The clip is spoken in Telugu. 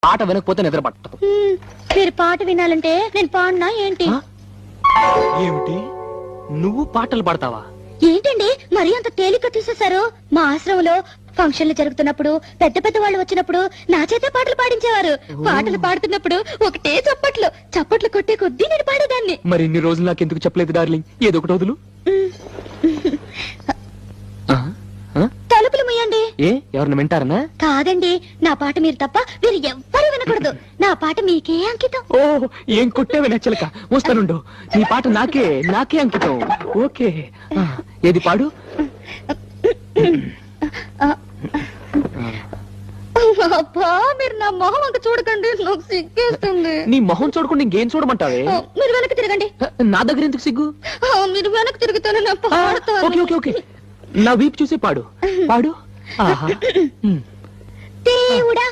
పాట వినకపోతే నిద్ర పట్టదు. మీరు పాట వినాలంటే నేను పాడినా ఏంటి? ఏమిటి, నువ్వు పాటలు పాడతావా? ఏంటండి మరీ అంత తేలిక తీసేశారు? మా ఆశ్రమంలో ఫంక్షన్లు జరుగుతున్నప్పుడు పెద్ద పెద్ద వాళ్ళు వచ్చినప్పుడు నా చేతే పాటలు పాడించేవారు. పాటలు పాడుతున్నప్పుడు ఒకటే చప్పట్లు చప్పట్లు కొట్టే కొద్దీ నేను పాడేదాన్ని. మరి ఇన్ని రోజులు నాకెందుకు చెప్పలేదు డార్లింగ్? ఏదో ఒకటి వదులు. తలుపులు ముయ్యండి. ఏ ఎవరిని వింటారనా? కాదండి, నా పాట మీరు తప్ప మీరు ఎవ్వరూ వినకూడదు. నా పాట మీకే అంకితం. ఓ ఏం కొట్టేవి నచ్చలక. వస్తానుండు, నీ పాట నాకే అంకితం. ఓకే, ఏది పాడు. అబ్బా, మీరు నా మొహం అంక చూడకండి, నాకు సిగ్గేస్తుంది. నీ మొహం చూడకుండా ఇంకేం చూడమంటావే? మీరు వెనక్కి తిరగండి. నా దగ్గర ఎందుకు సిగ్గు? మీరు వెనక్కి తిరుగుతాను, నా పాడతాను. ఓకే ఓకే ఓకే, నా వీపు చూసి పాడు. పాడు. ఆహా. దేవుడా